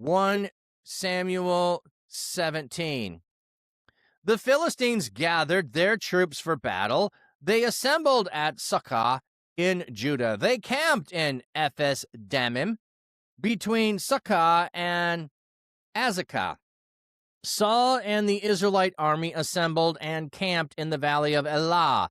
1 Samuel 17. The Philistines gathered their troops for battle. They assembled at Sukkah in Judah. They camped in Ephes Dammim, between Sukkah and Azekah. Saul and the Israelite army assembled and camped in the valley of Elah,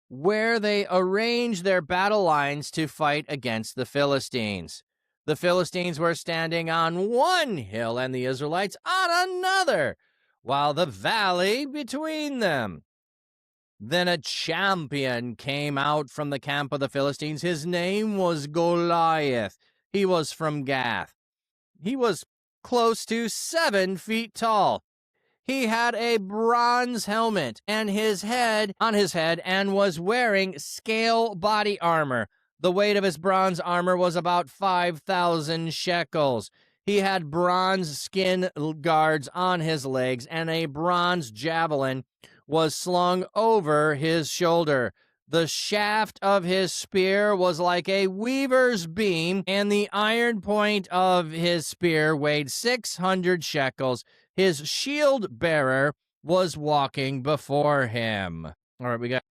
where they arranged their battle lines to fight against the Philistines. The Philistines were standing on one hill and the Israelites on another, while the valley between them. Then a champion came out from the camp of the Philistines. His name was Goliath. He was from Gath. He was close to 7 feet tall. He had a bronze helmet on his head and was wearing scale body armor. The weight of his bronze armor was about 5,000 shekels. He had bronze skin guards on his legs, and a bronze javelin was slung over his shoulder. The shaft of his spear was like a weaver's beam, and the iron point of his spear weighed 600 shekels. His shield bearer was walking before him. All right, we got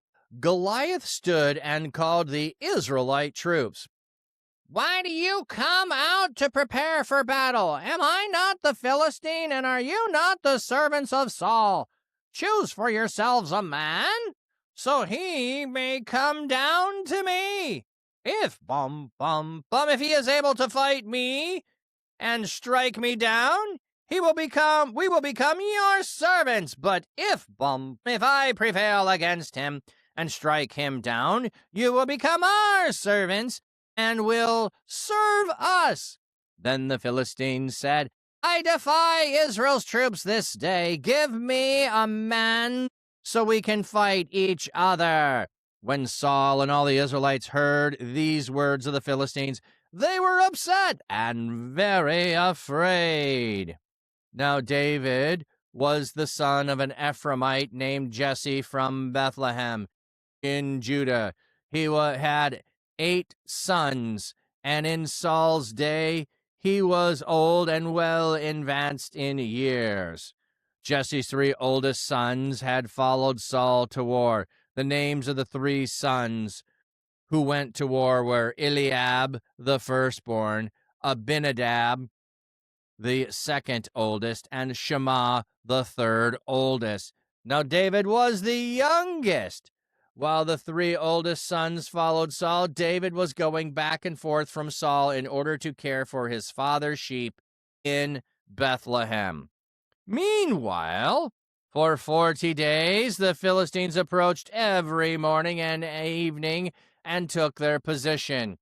Goliath stood and called the Israelite troops. Why do you come out to prepare for battle? Am I not the Philistine, and are you not the servants of Saul? Choose for yourselves a man, so he may come down to me. If if he is able to fight me and strike me down, we will become your servants. But if I prevail against him and strike him down, you will become our servants and will serve us. Then the Philistines said, I defy Israel's troops this day. Give me a man so we can fight each other. When Saul and all the Israelites heard these words of the Philistines, they were upset and very afraid. Now David was the son of an Ephraimite named Jesse from Bethlehem in Judah. He had 8 sons, and in Saul's day he was old and well advanced in years. Jesse's 3 oldest sons had followed Saul to war. The names of the 3 sons who went to war were Eliab, the firstborn, Abinadab, the 2nd oldest, and Shammah, the 3rd oldest. Now David was the youngest. While the 3 oldest sons followed Saul, David was going back and forth from Saul in order to care for his father's sheep in Bethlehem. Meanwhile, for 40 days, the Philistines approached every morning and evening and took their position.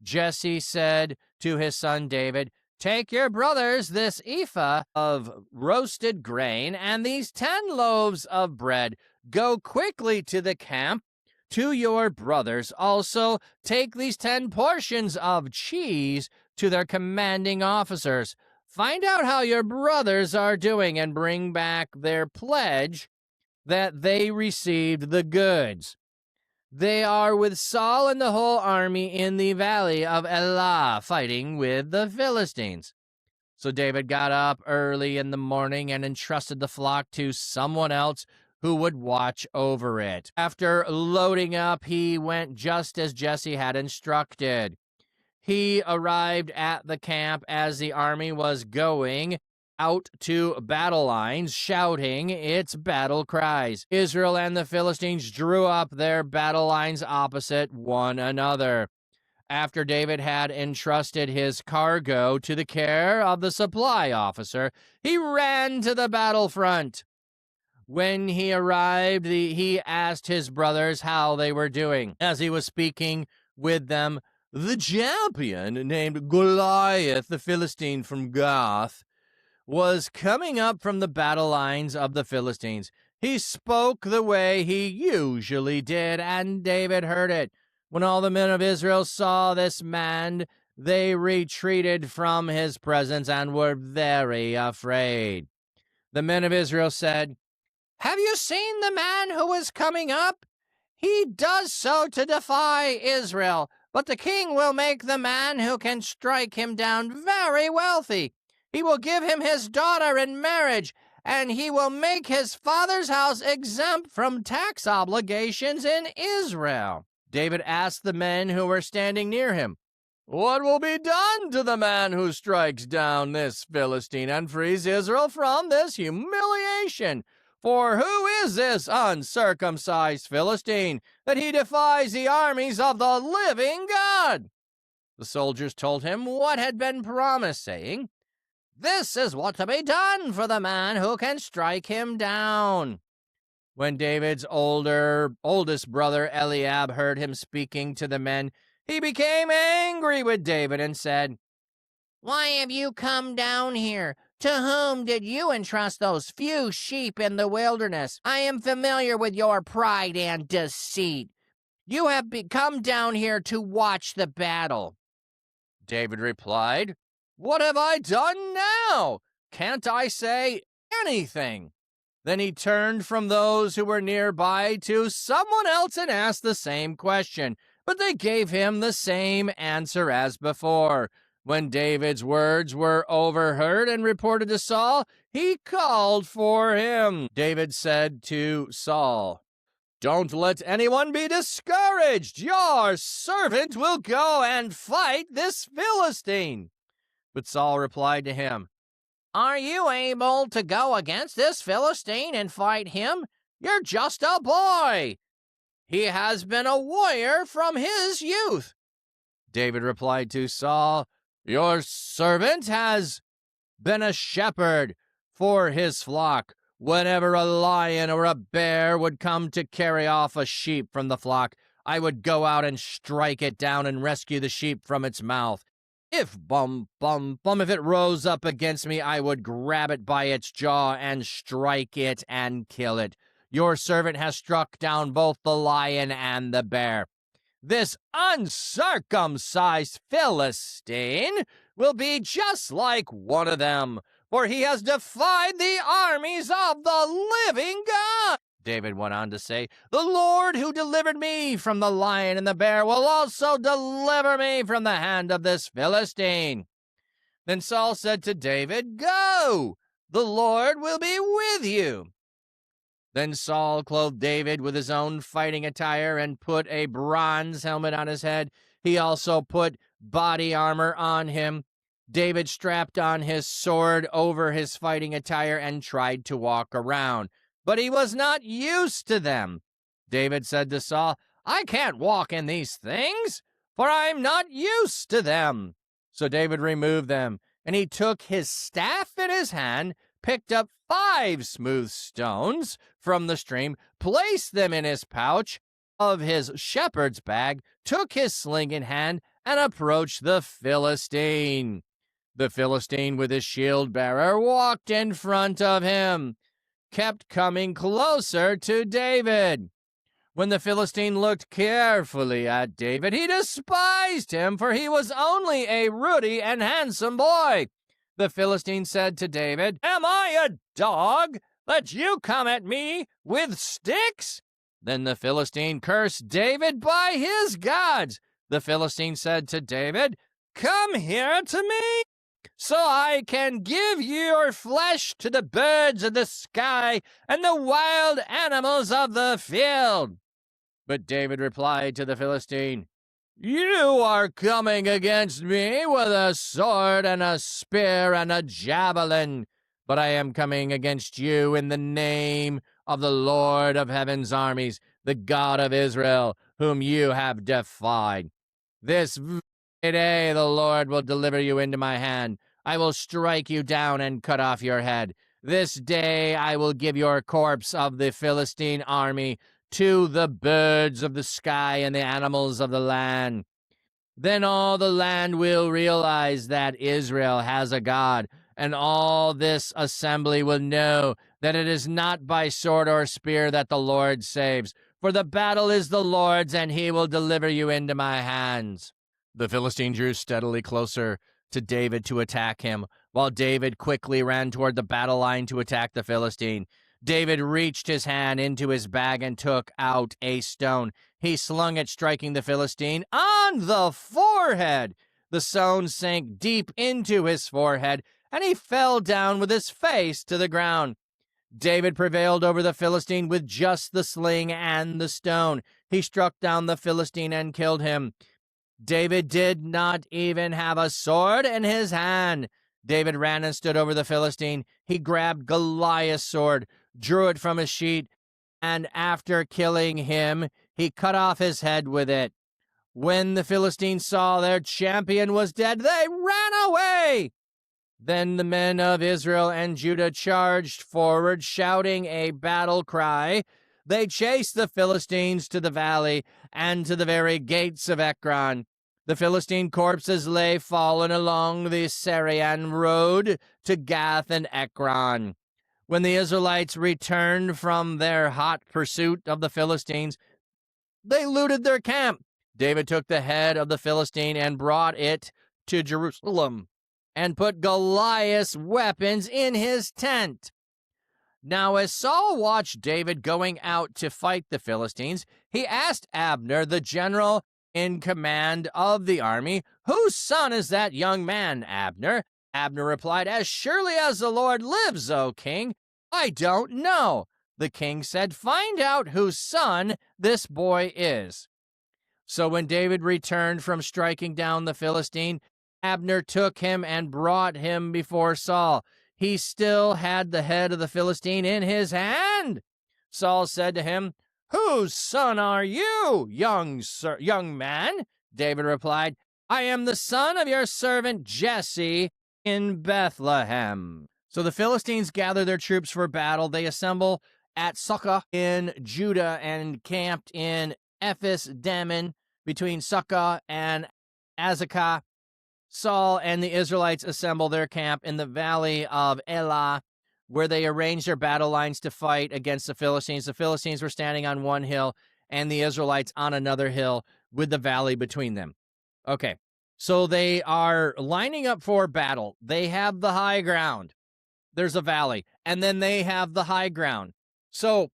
Jesse said to his son David, Take your brothers this ephah of roasted grain and these 10 loaves of bread. Go quickly to the camp to your brothers. Also, take these 10 portions of cheese to their commanding officers. Find out how your brothers are doing and bring back their pledge that they received the goods. They are with Saul and the whole army in the valley of Elah, fighting with the Philistines. So David got up early in the morning and entrusted the flock to someone else who would watch over it. After loading up, he went just as Jesse had instructed. He arrived at the camp as the army was going out to battle lines, shouting its battle cries. Israel and the Philistines drew up their battle lines opposite one another. After David had entrusted his cargo to the care of the supply officer, he ran to the battlefront. When he arrived, he asked his brothers how they were doing. As he was speaking with them, the champion named Goliath, the Philistine from Gath, was coming up from the battle lines of the Philistines. He spoke the way he usually did, and David heard it. When all the men of Israel saw this man, they retreated from his presence and were very afraid. The men of Israel said, Have you seen the man who is coming up? He does so to defy Israel, but the king will make the man who can strike him down very wealthy. He will give him his daughter in marriage, and he will make his father's house exempt from tax obligations in Israel." David asked the men who were standing near him, "What will be done to the man who strikes down this Philistine and frees Israel from this humiliation? For who is this uncircumcised Philistine that he defies the armies of the living God?" The soldiers told him what had been promised, saying, "This is what to be done for the man who can strike him down." When David's oldest brother Eliab heard him speaking to the men, he became angry with David and said, "Why have you come down here? To whom did you entrust those few sheep in the wilderness? I am familiar with your pride and deceit. You have come down here to watch the battle." David replied, "What have I done now? Can't I say anything?" Then he turned from those who were nearby to someone else and asked the same question, but they gave him the same answer as before. When David's words were overheard and reported to Saul, he called for him. David said to Saul, "Don't let anyone be discouraged. Your servant will go and fight this Philistine." But Saul replied to him, "Are you able to go against this Philistine and fight him? You're just a boy. He has been a warrior from his youth." David replied to Saul, "Your servant has been a shepherd for his flock. Whenever a lion or a bear would come to carry off a sheep from the flock, I would go out and strike it down and rescue the sheep from its mouth. If if it rose up against me, I would grab it by its jaw and strike it and kill it. Your servant has struck down both the lion and the bear. This uncircumcised Philistine will be just like one of them, for he has defied the armies of the living God." David went on to say, "The Lord who delivered me from the lion and the bear will also deliver me from the hand of this Philistine." Then Saul said to David, "Go, the Lord will be with you." Then Saul clothed David with his own fighting attire and put a bronze helmet on his head. He also put body armor on him. David strapped on his sword over his fighting attire and tried to walk around, but he was not used to them. David said to Saul, "I can't walk in these things, for I'm not used to them." So David removed them, and he took his staff in his hand, picked up 5 smooth stones from the stream, placed them in his pouch of his shepherd's bag, took his sling in hand, and approached the Philistine. The Philistine with his shield bearer walked in front of him, kept coming closer to David. When the Philistine looked carefully at David, he despised him, for he was only a ruddy and handsome boy. The Philistine said to David, "Am I a dog that you come at me with sticks?" Then the Philistine cursed David by his gods. The Philistine said to David, "Come here to me, so I can give your flesh to the birds of the sky and the wild animals of the field." But David replied to the Philistine, "You are coming against me with a sword and a spear and a javelin, but I am coming against you in the name of the Lord of heaven's armies, the God of Israel, whom you have defied. This very day the Lord will deliver you into my hand. I will strike you down and cut off your head. This day I will give your corpse of the Philistine army to the birds of the sky and the animals of the land. Then all the land will realize that Israel has a God, and all this assembly will know that it is not by sword or spear that the Lord saves, for the battle is the Lord's, and he will deliver you into my hands." The Philistine drew steadily closer to David to attack him, while David quickly ran toward the battle line to attack the Philistine. David reached his hand into his bag and took out a stone. He slung it, striking the Philistine on the forehead. The stone sank deep into his forehead, and he fell down with his face to the ground. David prevailed over the Philistine with just the sling and the stone. He struck down the Philistine and killed him. David did not even have a sword in his hand. David ran and stood over the Philistine. He grabbed Goliath's sword, drew it from his sheath, and after killing him, he cut off his head with it. When the Philistines saw their champion was dead, they ran away. Then the men of Israel and Judah charged forward, shouting a battle cry. They chased the Philistines to the valley and to the very gates of Ekron. The Philistine corpses lay fallen along the Syrian road to Gath and Ekron. When the Israelites returned from their hot pursuit of the Philistines, they looted their camp. David took the head of the Philistine and brought it to Jerusalem and put Goliath's weapons in his tent. Now, as Saul watched David going out to fight the Philistines, he asked Abner, the general in command of the army, "Whose son is that young man, Abner?" Abner replied, "As surely as the Lord lives, O king, I don't know." The king said, "Find out whose son this boy is." So when David returned from striking down the Philistine, Abner took him and brought him before Saul. He still had the head of the Philistine in his hand. Saul said to him, "Whose son are you, young man?" David replied, "I am the son of your servant Jesse in Bethlehem." So the Philistines gather their troops for battle. They assemble at Succoth in Judah and camped in Ephes Dammim between Succoth and Azekah. Saul and the Israelites assemble their camp in the valley of Elah, where they arranged their battle lines to fight against the Philistines. The Philistines were standing on one hill and the Israelites on another hill with the valley between them. Okay, so they are lining up for battle. They have the high ground. There's a valley, and then they have the high ground. So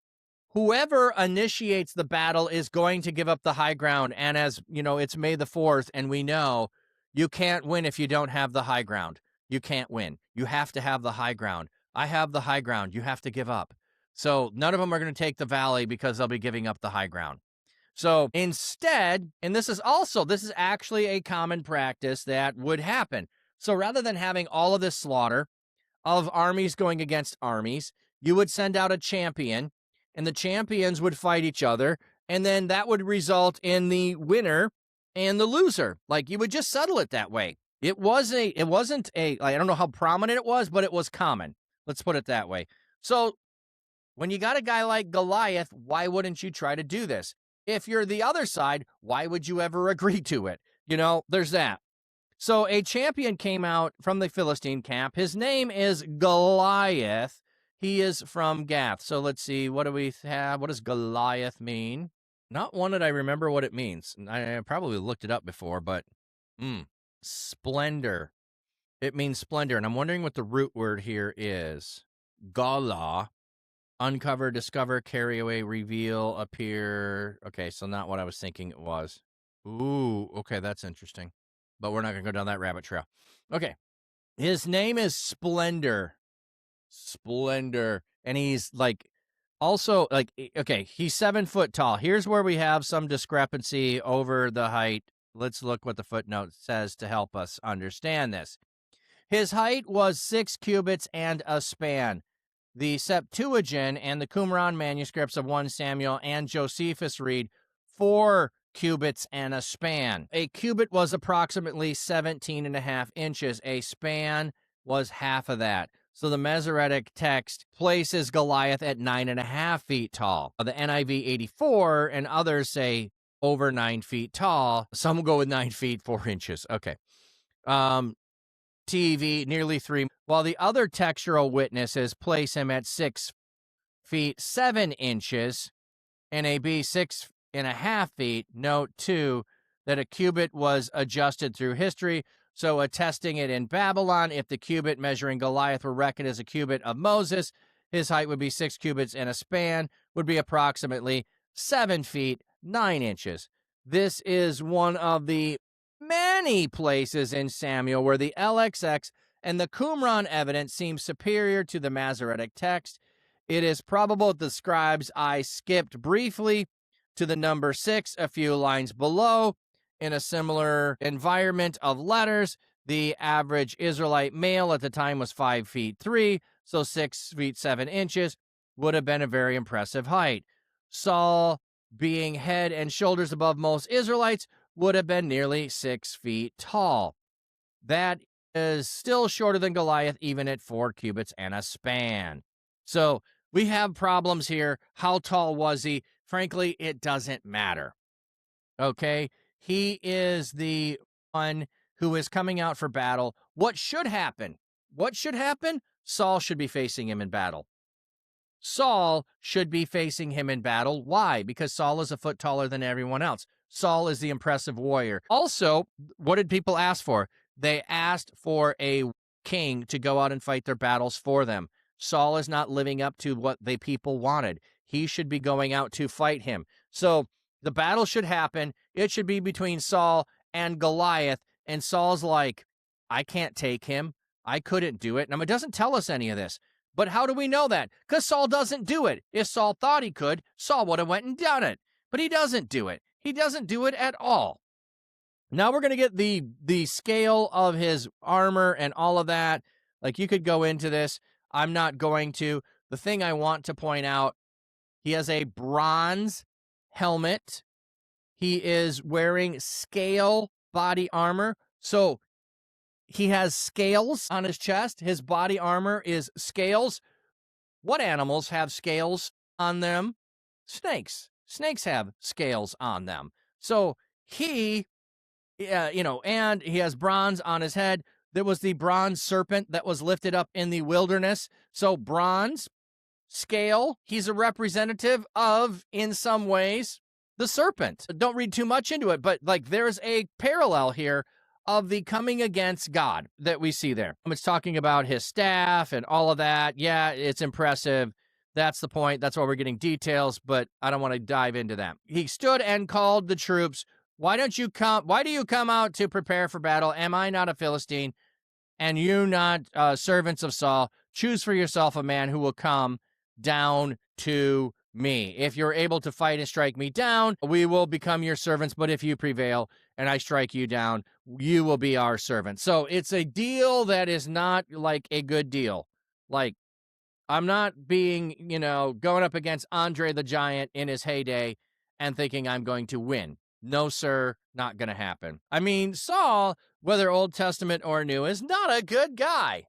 whoever initiates the battle is going to give up the high ground. And as you know, it's May the 4th, and we know you can't win if you don't have the high ground. You can't win. You have to have the high ground. I have the high ground. You have to give up. So none of them are going to take the valley because they'll be giving up the high ground. So instead, and this is actually a common practice that would happen. So rather than having all of this slaughter of armies going against armies, you would send out a champion, and the champions would fight each other, and then that would result in the winner and the loser. Like, you would just settle it that way. It wasn't a, I don't know how prominent it was, but it was common. Let's put it that way. So when you got a guy like Goliath, why wouldn't you try to do this? If you're the other side, why would you ever agree to it? You know, there's that. So a champion came out from the Philistine camp. His name is Goliath. He is from Gath. So let's see, what do we have? What does Goliath mean? Not one that I remember what it means. I probably looked it up before, but splendor. It means splendor, and I'm wondering what the root word here is. Gala, uncover, discover, carry away, reveal, appear. Okay, so not what I was thinking it was. Ooh, okay, that's interesting. But we're not going to go down that rabbit trail. Okay, his name is Splendor. Splendor. And he's he's 7 foot tall. Here's where we have some discrepancy over the height. Let's look what the footnote says to help us understand this. His height was 6 cubits and a span. The Septuagint and the Qumran manuscripts of 1 Samuel and Josephus read 4 cubits and a span. A cubit was approximately 17.5 inches. A span was half of that. So the Masoretic text places Goliath at 9.5 feet tall. The NIV 84 and others say over 9 feet tall. Some go with 9 feet 4 inches. Okay. TV nearly 3, while the other textual witnesses place him at 6 feet 7 inches. NAB 6.5 feet. Note too that a cubit was adjusted through history, so attesting it in Babylon. If the cubit measuring Goliath were reckoned as a cubit of Moses, his height would be 6 cubits and a span would be approximately 7 feet 9 inches. This is one of the many places in Samuel where the LXX and the Qumran evidence seems superior to the Masoretic text. It is probable that the scribes' eye skipped briefly to the number 6 a few lines below. In a similar environment of letters, the average Israelite male at the time was 5 feet 3, so 6 feet 7 inches would have been a very impressive height. Saul, being head and shoulders above most Israelites, would have been nearly 6 feet tall. That is still shorter than Goliath, even at 4 cubits and a span. So we have problems here. How tall was he? Frankly, it doesn't matter. Okay? He is the one who is coming out for battle. What should happen? What should happen? Saul should be facing him in battle. Saul should be facing him in battle. Why? Because Saul is a foot taller than everyone else. Saul is the impressive warrior. Also, what did people ask for? They asked for a king to go out and fight their battles for them. Saul is not living up to what the people wanted. He should be going out to fight him. So the battle should happen. It should be between Saul and Goliath. And Saul's like, I can't take him. I couldn't do it. Now, it doesn't tell us any of this. But how do we know that? Because Saul doesn't do it. If Saul thought he could, Saul would have went and done it. But he doesn't do it. He doesn't do it at all. Now we're going to get the scale of his armor and all of that. Like, you could go into this. I'm not going to. The thing I want to point out, he has a bronze helmet. He is wearing scale body armor. So he has scales on his chest. His body armor is scales. What animals have scales on them? Snakes. Snakes have scales on them. So he, and he has bronze on his head. There was the bronze serpent that was lifted up in the wilderness. So bronze, scale, he's a representative of, in some ways, the serpent. Don't read too much into it, but like, there's a parallel here of the coming against God that we see there. It's talking about his staff and all of that. Yeah, it's impressive. That's the point. That's why we're getting details, but I don't want to dive into that. He stood and called the troops. Why do you come out to prepare for battle? Am I not a Philistine? And you not servants of Saul? Choose for yourself a man who will come down to me. If you're able to fight and strike me down, we will become your servants. But if you prevail and I strike you down, you will be our servant. So it's a deal that is not like a good deal. Like, I'm not being, going up against Andre the Giant in his heyday and thinking I'm going to win. No, sir, not going to happen. I mean, Saul, whether Old Testament or New, is not a good guy.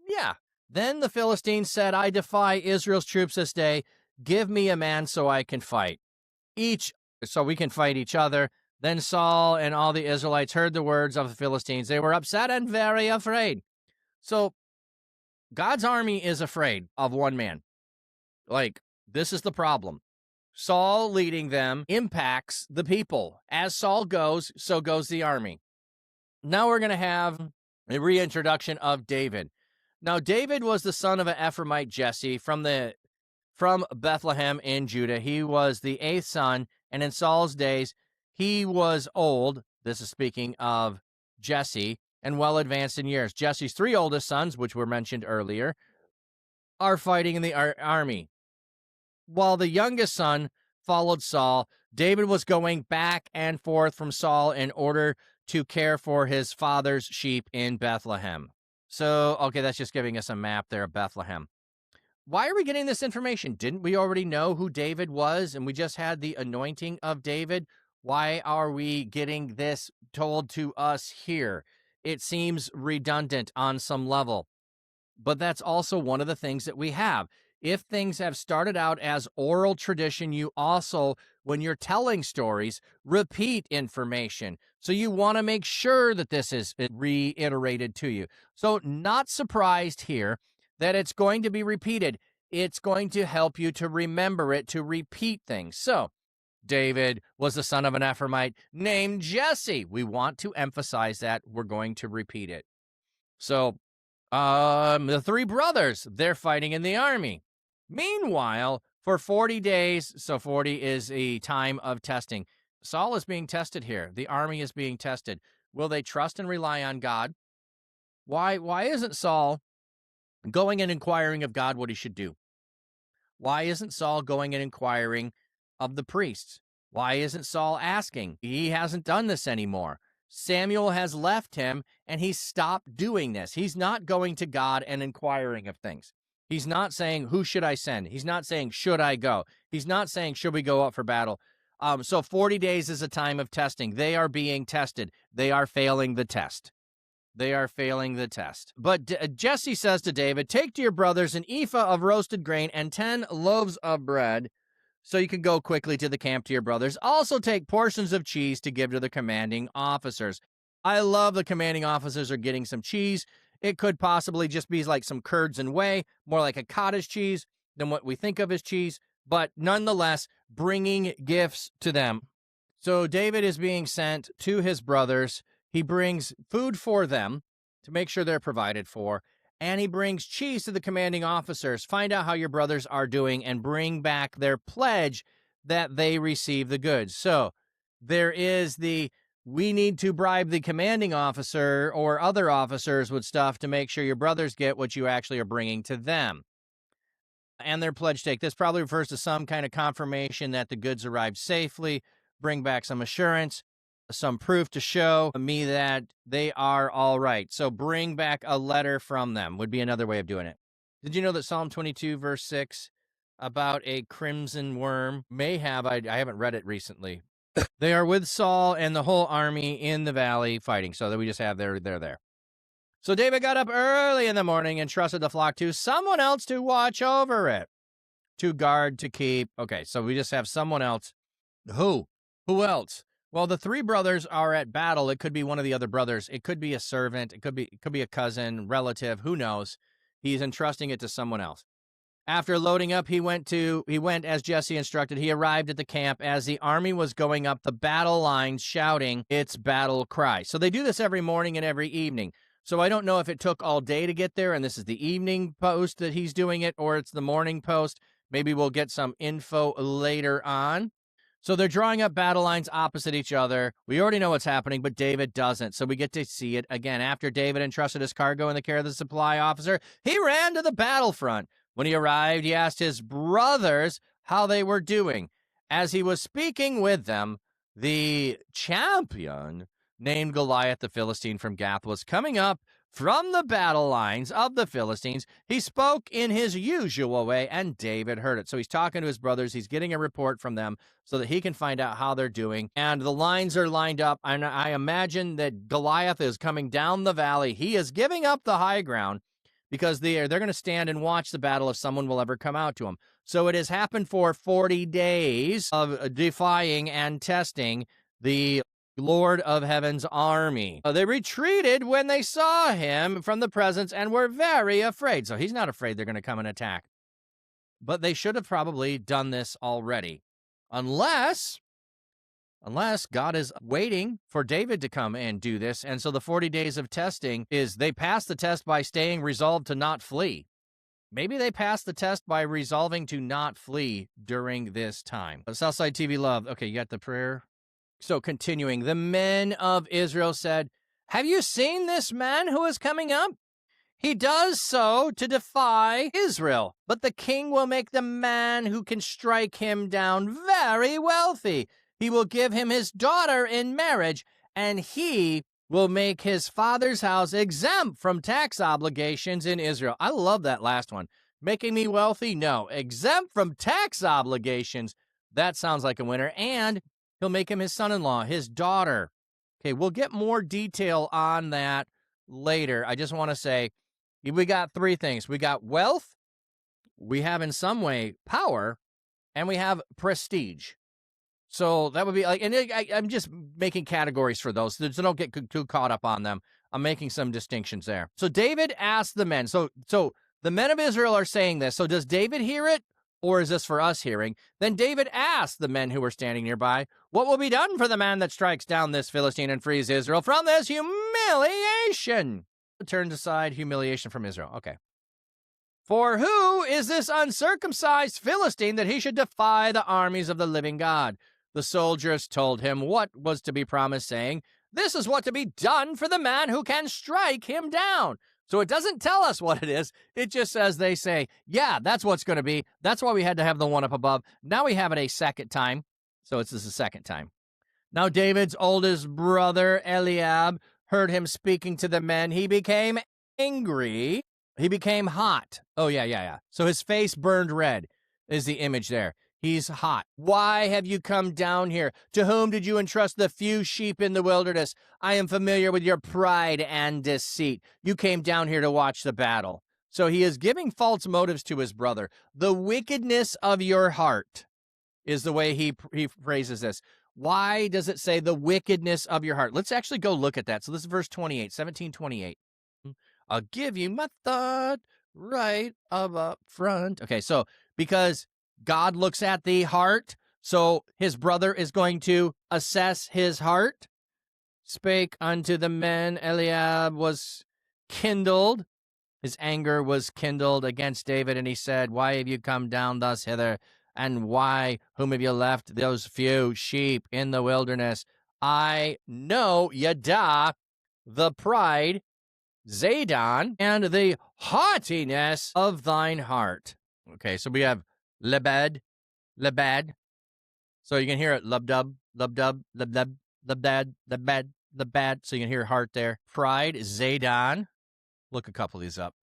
Yeah. Then the Philistines said, I defy Israel's troops this day. Give me a man so I can fight. So we can fight each other. Then Saul and all the Israelites heard the words of the Philistines. They were upset and very afraid. So God's army is afraid of one man. Like, this is the problem. Saul leading them impacts the people. As Saul goes, so goes the army. Now we're going to have a reintroduction of David. Now, David was the son of an Ephraimite Jesse from Bethlehem in Judah. He was the 8th son, and in Saul's days, he was old. This is speaking of Jesse, and well advanced in years. Jesse's 3 oldest sons, which were mentioned earlier, are fighting in the army. While the youngest son followed Saul, David was going back and forth from Saul in order to care for his father's sheep in Bethlehem. So, okay, that's just giving us a map there of Bethlehem. Why are we getting this information? Didn't we already know who David was and we just had the anointing of David? Why are we getting this told to us here? It seems redundant on some level, but that's also one of the things that we have. If things have started out as oral tradition, you also, when you're telling stories, repeat information. So you want to make sure that this is reiterated to you. So not surprised here that it's going to be repeated. It's going to help you to remember it, to repeat things. So David was the son of an Ephraimite named Jesse. We want to emphasize that. We're going to repeat it. So the 3 brothers, they're fighting in the army. Meanwhile, for 40 days, so 40 is a time of testing. Saul is being tested here. The army is being tested. Will they trust and rely on God? Why isn't Saul going and inquiring of God what he should do? Why isn't Saul going and inquiring of the priests? Why isn't Saul asking? He hasn't done this anymore. Samuel has left him, and he's stopped doing this. He's not going to God and inquiring of things. He's not saying, who should I send? He's not saying, should I go? He's not saying, should we go up for battle? So 40 days is a time of testing. They are being tested. They are failing the test. They are failing the test. But Jesse says to David, take to your brothers an ephah of roasted grain and 10 loaves of bread, so you can go quickly to the camp to your brothers. Also take portions of cheese to give to the commanding officers. I love the commanding officers are getting some cheese. It could possibly just be like some curds and whey, more like a cottage cheese than what we think of as cheese, but nonetheless, bringing gifts to them. So David is being sent to his brothers. He brings food for them to make sure they're provided for, and he brings cheese to the commanding officers. Find out how your brothers are doing and bring back their pledge that they receive the goods. So there is we need to bribe the commanding officer or other officers with stuff to make sure your brothers get what you actually are bringing to them. And their pledge take. This probably refers to some kind of confirmation that the goods arrived safely, bring back some assurance, some proof to show me that they are all right. So bring back a letter from them would be another way of doing it. Did you know that Psalm 22, verse 6, about a crimson worm may have, I haven't read it recently. They are with Saul and the whole army in the valley fighting. So that we just have they're there. So David got up early in the morning and trusted the flock to someone else to watch over it, to guard, to keep. Okay, so we just have someone else. Who? Who else? Well, the three brothers are at battle. It could be one of the other brothers. It could be a servant. It could be a cousin, relative. Who knows? He's entrusting it to someone else. After loading up, he went as Jesse instructed. He arrived at the camp as the army was going up the battle lines, shouting its battle cry. So they do this every morning and every evening. So I don't know if it took all day to get there, and this is the evening post that he's doing it, or it's the morning post. Maybe we'll get some info later on. So they're drawing up battle lines opposite each other. We already know what's happening, but David doesn't. So we get to see it again. After David entrusted his cargo in the care of the supply officer, he ran to the battlefront. When he arrived, he asked his brothers how they were doing. As he was speaking with them, the champion named Goliath the Philistine from Gath was coming up from the battle lines of the Philistines. He spoke in his usual way, and David heard it. So he's talking to his brothers. He's getting a report from them so that he can find out how they're doing. And the lines are lined up, and I imagine that Goliath is coming down the valley. He is giving up the high ground because they're going to stand and watch the battle if someone will ever come out to him. So it has happened for 40 days of defying and testing the Lord of Heaven's army. They retreated when they saw him from the presence and were very afraid. So he's not afraid they're going to come and attack. But they should have probably done this already. Unless God is waiting for David to come and do this. And so the 40 days of testing is they passed the test by staying resolved to not flee. Maybe they passed the test by resolving to not flee during this time. Southside TV Love. Okay, you got the prayer. So continuing, the men of Israel said, have you seen this man who is coming up? He does so to defy Israel, but the king will make the man who can strike him down very wealthy. He will give him his daughter in marriage, and he will make his father's house exempt from tax obligations in Israel. I love that last one. Making me wealthy? No. Exempt from tax obligations. That sounds like a winner. And he'll make him his son-in-law, his daughter. Okay, we'll get more detail on that later. I just want to say we got three things. We got wealth, we have in some way power, and we have prestige. So that would be like, and I'm just making categories for those, so don't get too caught up on them. I'm making some distinctions there. So David asked the men. So the men of Israel are saying this. So does David hear it, or is this for us hearing? Then David asked the men who were standing nearby, what will be done for the man that strikes down this Philistine and frees Israel from this humiliation? Turns aside humiliation from Israel. Okay. For who is this uncircumcised Philistine that he should defy the armies of the living God? The soldiers told him what was to be promised, saying, This is what to be done for the man who can strike him down. So it doesn't tell us what it is. It just says, they say, yeah, that's what's going to be. That's why we had to have the one up above. Now we have it a second time. So this is the second time. Now David's oldest brother, Eliab, heard him speaking to the men. He became angry. He became hot. Oh, yeah. So his face burned red is the image there. He's hot. Why have you come down here? To whom did you entrust the few sheep in the wilderness? I am familiar with your pride and deceit. You came down here to watch the battle. So he is giving false motives to his brother. The wickedness of your heart is the way he phrases this. Why does it say the wickedness of your heart? Let's actually go look at that. So this is verse 28, 17:28. I'll give you my thought right up front. Okay, so because God looks at the heart, so his brother is going to assess his heart. Spake unto the men, Eliab was kindled. His anger was kindled against David, and he said, why have you come down thus hither? And why, whom have you left those few sheep in the wilderness? I know Yada, the pride, Zadon, and the haughtiness of thine heart. Okay, so we have Lebed. So you can hear it, lub-dub, lub-dub, lub-dub, lub-dad. So you can hear heart there. Pride, Zadon. Look a couple of these up.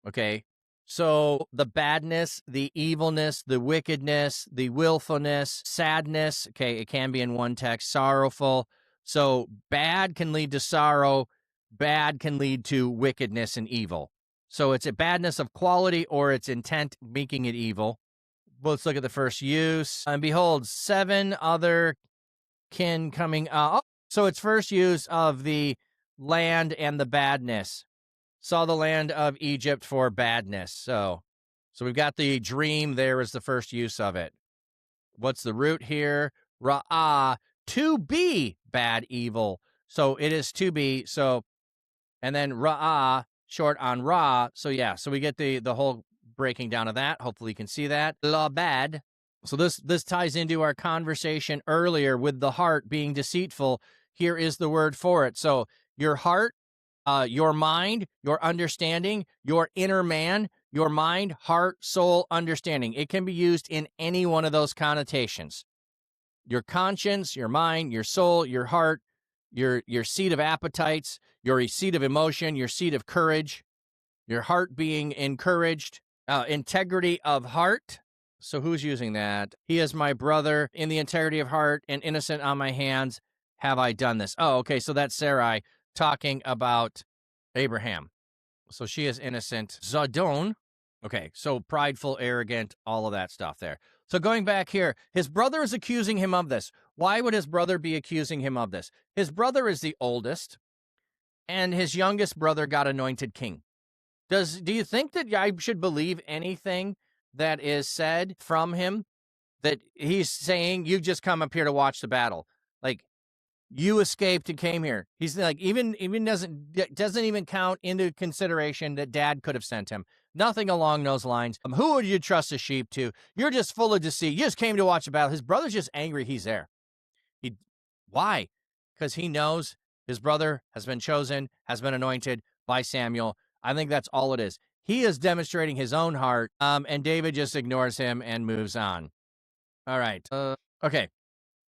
Okay, so the badness, the evilness, the wickedness, the willfulness, sadness. Okay, it can be in one text. Sorrowful. So bad can lead to sorrow. Bad can lead to wickedness and evil. So it's a badness of quality or its intent making it evil. Let's look at the first use. And behold, 7 other kin coming up. So it's first use of the land and the badness. Saw the land of Egypt for badness. So we've got the dream there is the first use of it. What's the root here? Ra'ah, to be bad, evil. So it is to be. So, and then Ra'ah, short on Ra. So yeah, so we get the whole breaking down of that. Hopefully you can see that. Labad. So this ties into our conversation earlier with the heart being deceitful. Here is the word for it. So your heart, your mind, your understanding, your inner man, your mind, heart, soul, understanding. It can be used in any one of those connotations. Your conscience, your mind, your soul, your heart, your seat of appetites, your seat of emotion, your seat of courage, your heart being encouraged, integrity of heart. So who's using that? He is my brother in the integrity of heart and innocent on my hands. Have I done this? Oh, okay. So that's Sarai talking about Abraham. So she is innocent. Zadon. Okay. So prideful, arrogant, all of that stuff there. So going back here, his brother is accusing him of this. Why would his brother be accusing him of this? His brother is the oldest, and his youngest brother got anointed king. Do you think that I should believe anything that is said from him? That he's saying, you've just come up here to watch the battle. Like, you escaped and came here. He's like, even doesn't even count into consideration that dad could have sent him. Nothing along those lines. Who would you trust a sheep to? You're just full of deceit. You just came to watch the battle. His brother's just angry he's there. Why? Because he knows his brother has been chosen, has been anointed by Samuel. I think that's all it is. He is demonstrating his own heart, and David just ignores him and moves on. All right. Okay.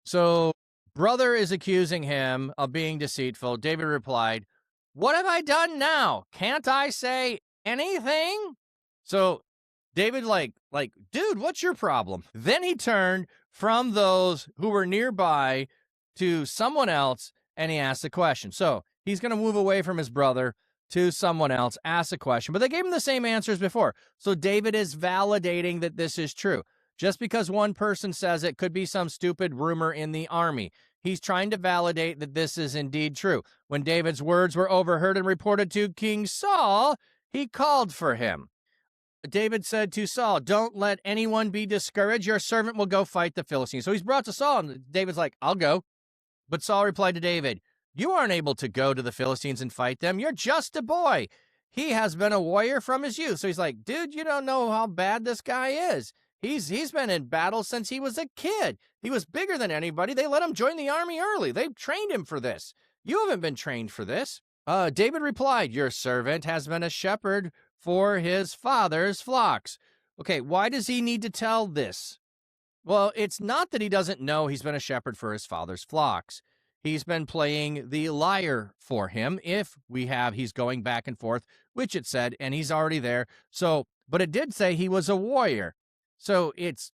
So brother is accusing him of being deceitful. David replied, what have I done now? Can't I say anything? So David like, dude, what's your problem? Then he turned from those who were nearby to someone else, and he asked a question. So he's going to move away from his brother to someone else, ask a question, but they gave him the same answers before. So David is validating that this is true. Just because one person says it could be some stupid rumor in the army. He's trying to validate that this is indeed true. When David's words were overheard and reported to King Saul, he called for him. David said to Saul, don't let anyone be discouraged. Your servant will go fight the Philistines. So he's brought to Saul, and David's like, I'll go. But Saul replied to David, you aren't able to go to the Philistines and fight them. You're just a boy. He has been a warrior from his youth. So he's like, dude, you don't know how bad this guy is. He's been in battle since he was a kid. He was bigger than anybody. They let him join the army early. They trained him for this. You haven't been trained for this. David replied, your servant has been a shepherd for his father's flocks. Okay, why does he need to tell this? Well, it's not that he doesn't know he's been a shepherd for his father's flocks. He's been playing the liar for him. If we have, he's going back and forth, which it said, and he's already there. So, but it did say he was a warrior. So it's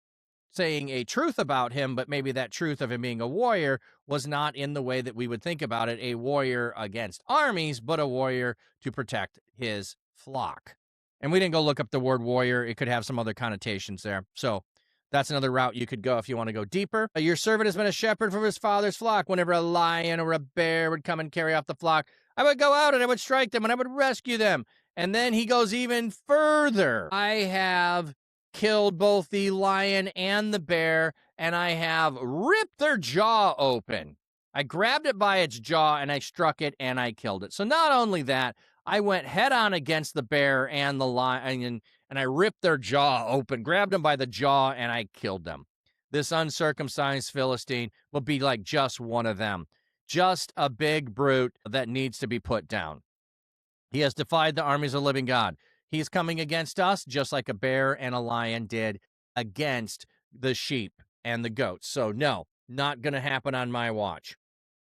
saying a truth about him, but maybe that truth of him being a warrior was not in the way that we would think about it, a warrior against armies, but a warrior to protect his flock. And we didn't go look up the word warrior. It could have some other connotations there. So that's another route you could go if you want to go deeper. Your servant has been a shepherd for his father's flock. Whenever a lion or a bear would come and carry off the flock, I would go out and I would strike them and I would rescue them. And then he goes even further. I have killed both the lion and the bear, and I have ripped their jaw open. I grabbed it by its jaw, and I struck it, and I killed it. So not only that, I went head-on against the bear and the lion, and I ripped their jaw open, grabbed them by the jaw, and I killed them. This uncircumcised Philistine will be like just one of them, just a big brute that needs to be put down. He has defied the armies of the living God. He's coming against us just like a bear and a lion did against the sheep and the goats. So no, not going to happen on my watch.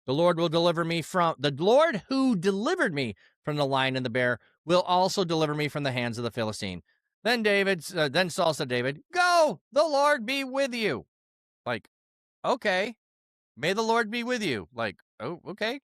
The Lord will deliver me from the Lord who delivered me from the lion and the bear will also deliver me from the hands of the Philistine. Then Saul said to David, go, the Lord be with you. Like, okay, may the Lord be with you. Like, oh, okay.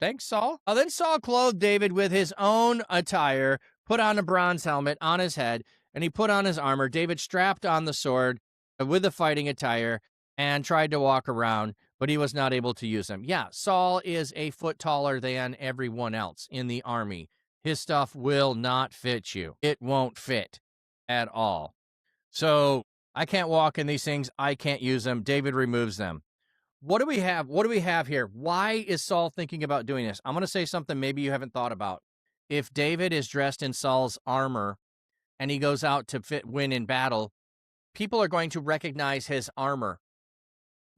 Thanks, Saul. Then Saul clothed David with his own attire, put on a bronze helmet on his head, and he put on his armor. David strapped on the sword with the fighting attire and tried to walk around, but he was not able to use them. Yeah, Saul is a foot taller than everyone else in the army. His stuff will not fit you. It won't fit at all. So I can't walk in these things. I can't use them. David removes them. What do we have? What do we have here? Why is Saul thinking about doing this? I'm going to say something maybe you haven't thought about. If David is dressed in Saul's armor and he goes out to win in battle, people are going to recognize his armor.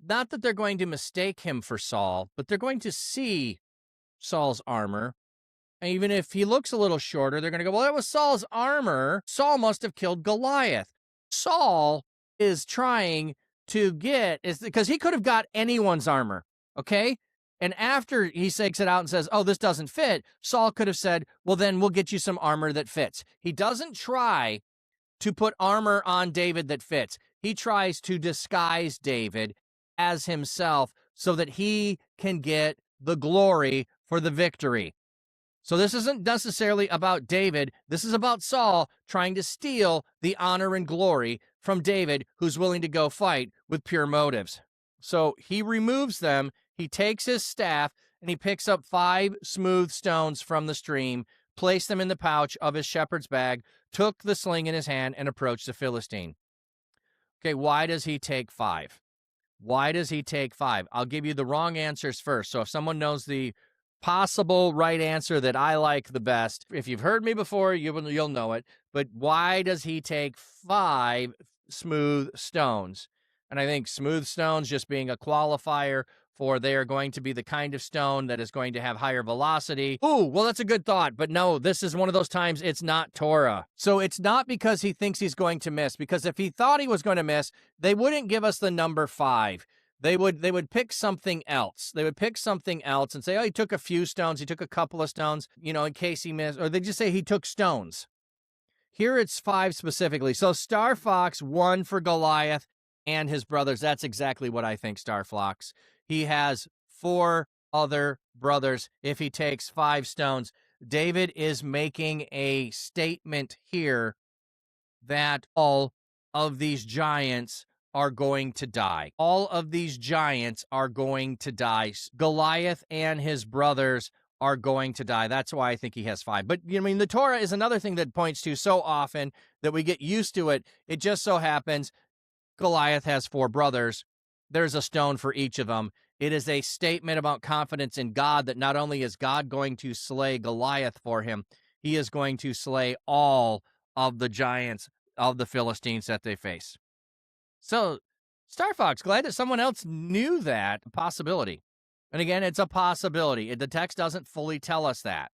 Not that they're going to mistake him for Saul, but they're going to see Saul's armor. And even if he looks a little shorter, they're going to go, well, that was Saul's armor. Saul must have killed Goliath. Saul is trying to get is because he could have got anyone's armor, okay? And after he takes it out and says, oh, this doesn't fit, Saul could have said, well, then we'll get you some armor that fits. He doesn't try to put armor on David that fits. He tries to disguise David as himself so that he can get the glory for the victory. So this isn't necessarily about David. This is about Saul trying to steal the honor and glory from David, who's willing to go fight with pure motives. So he removes them. He takes his staff and he picks up 5 smooth stones from the stream, placed them in the pouch of his shepherd's bag, took the sling in his hand, and approached the Philistine. Okay, why does he take 5? Why does he take 5? I'll give you the wrong answers first. So if someone knows the possible right answer that I like the best, if you've heard me before, you'll know it. But why does he take 5 smooth stones? And I think smooth stones just being a qualifier for they are going to be the kind of stone that is going to have higher velocity. Ooh, well, that's a good thought. But no, this is one of those times it's not Torah. So it's not because he thinks he's going to miss, because if he thought he was going to miss, they wouldn't give us the number 5. They would pick something else. They would pick something else and say, oh, he took a few stones. He took a couple of stones, in case he missed. Or they just say he took stones. Here it's 5 specifically. So Star Fox, 1 for Goliath and his brothers. That's exactly what I think, Star Fox. He has 4 other brothers if he takes 5 stones. David is making a statement here that all of these giants are going to die. All of these giants are going to die. Goliath and his brothers are going to die. That's why I think he has 5. But, the Torah is another thing that points to so often that we get used to it. It just so happens Goliath has 4 brothers. There's a stone for each of them. It is a statement about confidence in God that not only is God going to slay Goliath for him, he is going to slay all of the giants of the Philistines that they face. So, Star Fox, glad that someone else knew that possibility. And again, it's a possibility. The text doesn't fully tell us that.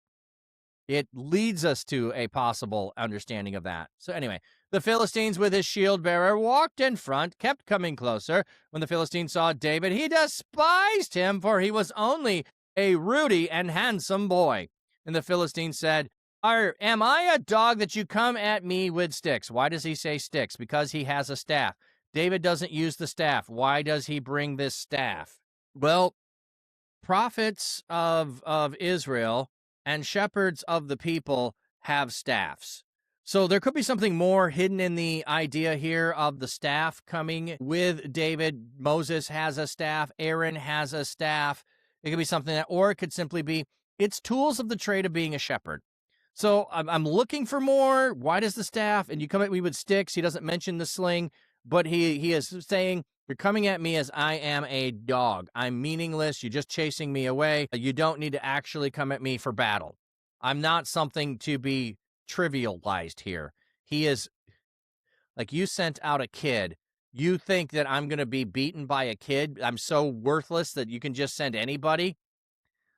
It leads us to a possible understanding of that. So anyway, the Philistines with his shield bearer walked in front, kept coming closer. When the Philistine saw David, he despised him, for he was only a ruddy and handsome boy. And the Philistine said, am I a dog that you come at me with sticks? Why does he say sticks? Because he has a staff. David doesn't use the staff. Why does he bring this staff? Well, prophets of Israel and shepherds of the people have staffs. So there could be something more hidden in the idea here of the staff coming with David. Moses has a staff. Aaron has a staff. It could be something that, or it could simply be, it's tools of the trade of being a shepherd. So I'm looking for more. Why does the staff? And you come at me with sticks. He doesn't mention the sling, but he is saying, you're coming at me as I am a dog. I'm meaningless. You're just chasing me away. You don't need to actually come at me for battle. I'm not something to be trivialized here. He is like, you sent out a kid. You think that I'm going to be beaten by a kid? I'm so worthless that you can just send anybody?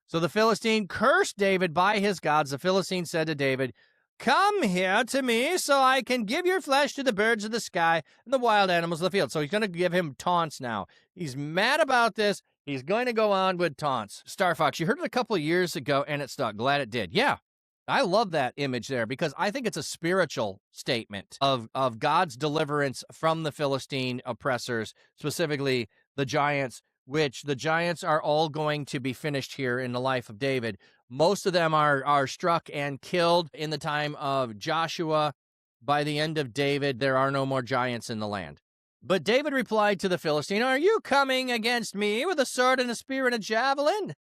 So the Philistine cursed David by his gods. The Philistine said to David, come here to me so I can give your flesh to the birds of the sky and the wild animals of the field. So he's going to give him taunts now. He's mad about this. He's going to go on with taunts. Star Fox, you heard it a couple of years ago and it stuck. Glad it did. Yeah, I love that image there because I think it's a spiritual statement of God's deliverance from the Philistine oppressors, specifically the giants, which the giants are all going to be finished here in the life of David. Most of them are struck and killed in the time of Joshua. By the end of David, there are no more giants in the land. But David replied to the Philistine, are you coming against me with a sword and a spear and a javelin?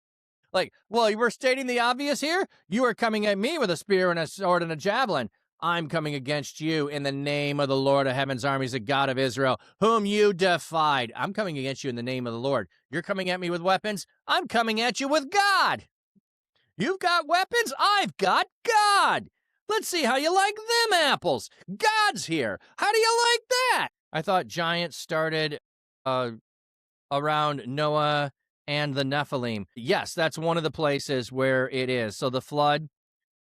Like, well, you were stating the obvious here. You are coming at me with a spear and a sword and a javelin. I'm coming against you in the name of the Lord of heaven's armies, the God of Israel, whom you defied. I'm coming against you in the name of the Lord. You're coming at me with weapons. I'm coming at you with God. You've got weapons. I've got God. Let's see how you like them apples. God's here. How do you like that? I thought giants started around Noah and the Nephilim. Yes, that's one of the places where it is. So the flood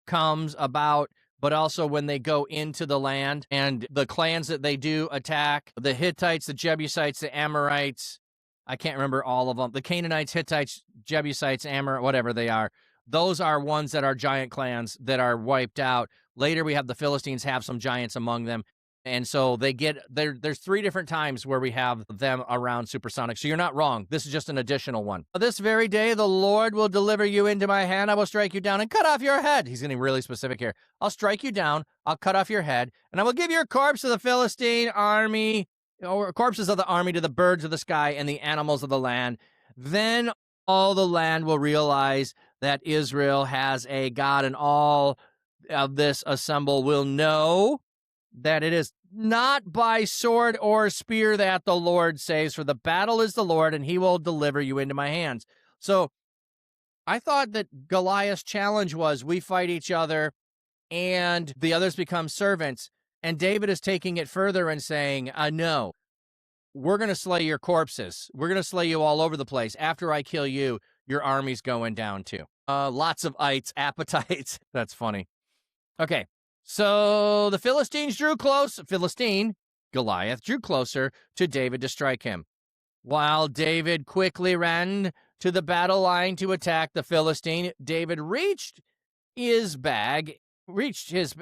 comes about, but also when they go into the land and the clans that they do attack, the Hittites, the Jebusites, the Amorites, I can't remember all of them, the Canaanites, Hittites, Jebusites, Amorites, whatever they are, those are ones that are giant clans that are wiped out. Later, we have the Philistines have some giants among them. And so they get there. There's 3 different times where we have them around supersonic. So you're not wrong. This is just an additional one. This very day, the Lord will deliver you into my hand. I will strike you down and cut off your head. He's getting really specific here. I'll strike you down. I'll cut off your head. And I will give your corpse to the Philistine army, or corpses of the army to the birds of the sky and the animals of the land. Then all the land will realize that Israel has a God, and all of this assemble will know that it is not by sword or spear that the Lord saves, for the battle is the Lord, and he will deliver you into my hands. So I thought that Goliath's challenge was we fight each other and the others become servants. And David is taking it further and saying, no, we're going to slay your corpses. We're going to slay you all over the place. After I kill you, your army's going down too. Lots of ites, appetites. That's funny. Okay. So the Philistines drew close. Goliath, drew closer to David to strike him. While David quickly ran to the battle line to attack the Philistine, David reached his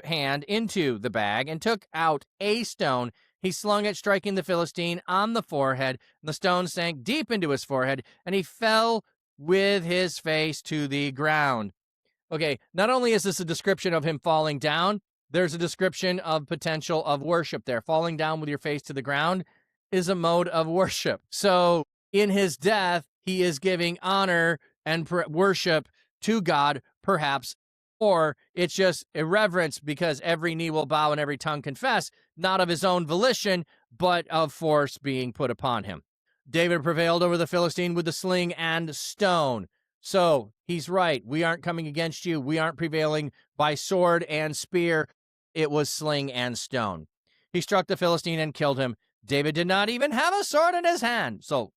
hand into the bag and took out a stone. He slung it, striking the Philistine on the forehead. The stone sank deep into his forehead, and he fell with his face to the ground. Okay, not only is this a description of him falling down, there's a description of potential of worship there. Falling down with your face to the ground is a mode of worship. So in his death, he is giving honor and worship to God, perhaps, or it's just irreverence because every knee will bow and every tongue confess, not of his own volition, but of force being put upon him. David prevailed over the Philistine with the sling and stone. So he's right. We aren't coming against you. We aren't prevailing by sword and spear. It was sling and stone. He struck the Philistine and killed him. David did not even have a sword in his hand. So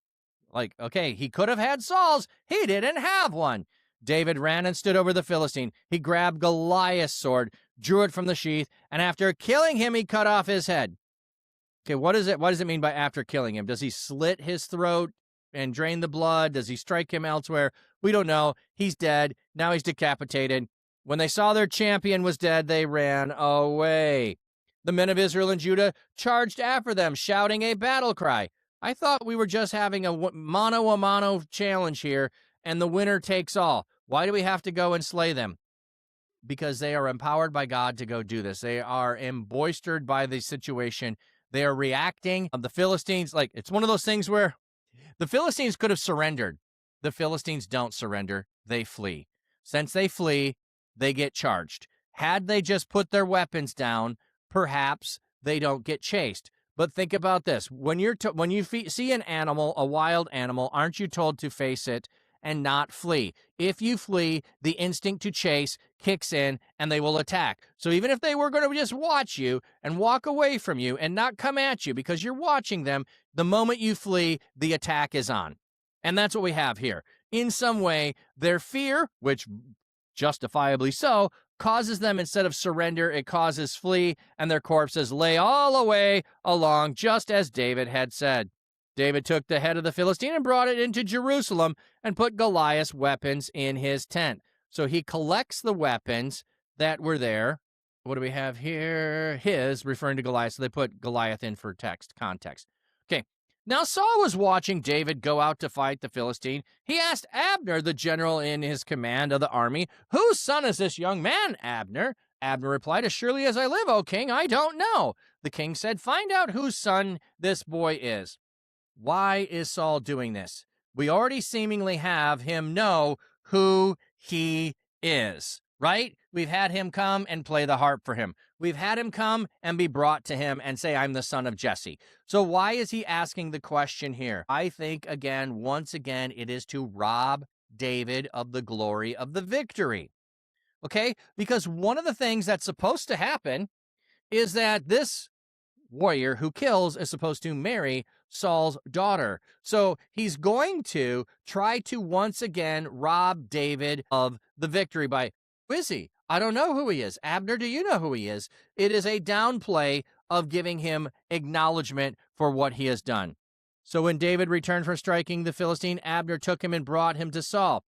Like, okay, he could have had Saul's. He didn't have one. David ran and stood over the Philistine. He grabbed Goliath's sword, drew it from the sheath, and after killing him, he cut off his head. Okay, what does it mean by after killing him? Does he slit his throat and drain the blood? Does he strike him elsewhere? We don't know. He's dead. Now he's decapitated. When they saw their champion was dead, they ran away. The men of Israel and Judah charged after them, shouting a battle cry. I thought we were just having a mano challenge here, and the winner takes all. Why do we have to go and slay them? Because they are empowered by God to go do this. They are emboistered by the situation. They are reacting. The Philistines, like, it's one of those things where the Philistines could have surrendered. The Philistines don't surrender. They flee. Since they flee, they get charged. Had they just put their weapons down, perhaps they don't get chased. But think about this. When you see an animal, a wild animal, aren't you told to face it and not flee? If you flee, the instinct to chase kicks in and they will attack. So even if they were going to just watch you and walk away from you and not come at you because you're watching them, the moment you flee, the attack is on. And that's what we have here. In some way, their fear, which justifiably so, causes them, instead of surrender, it causes flee, and their corpses lay all away along, just as David had said. David took the head of the Philistine and brought it into Jerusalem and put Goliath's weapons in his tent. So he collects the weapons that were there. What do we have here? His, referring to Goliath. So they put Goliath in for context. Okay. Now Saul was watching David go out to fight the Philistine. He asked Abner, the general in his command of the army, "Whose son is this young man, Abner?" Abner replied, "As surely as I live, O king, I don't know." The king said, "Find out whose son this boy is." Why is Saul doing this? We already seemingly have him know who he is, right? We've had him come and play the harp for him. We've had him come and be brought to him and say, "I'm the son of Jesse." So why is he asking the question here? I think, once again, it is to rob David of the glory of the victory. Okay? Because one of the things that's supposed to happen is that this warrior who kills is supposed to marry Saul's daughter. So he's going to try to once again rob David of the victory by, who is he? I don't know who he is. Abner, do you know who he is? It is a downplay of giving him acknowledgement for what he has done. So when David returned from striking the Philistine, Abner took him and brought him to Saul.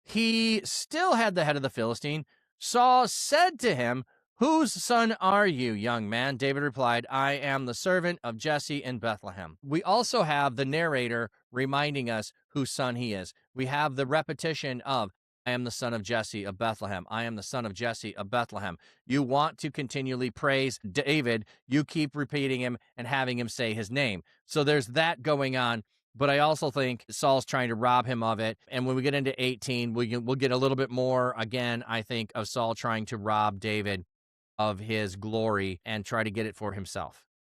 He still had the head of the Philistine. Saul said to him, "Whose son are you, young man?" David replied, "I am the servant of Jesse in Bethlehem." We also have the narrator reminding us whose son he is. We have the repetition of, "I am the son of Jesse of Bethlehem. I am the son of Jesse of Bethlehem." You want to continually praise David, you keep repeating him and having him say his name. So there's that going on. But I also think Saul's trying to rob him of it. And when we get into 18, we'll get a little bit more, again, I think, of Saul trying to rob David of his glory and try to get it for himself.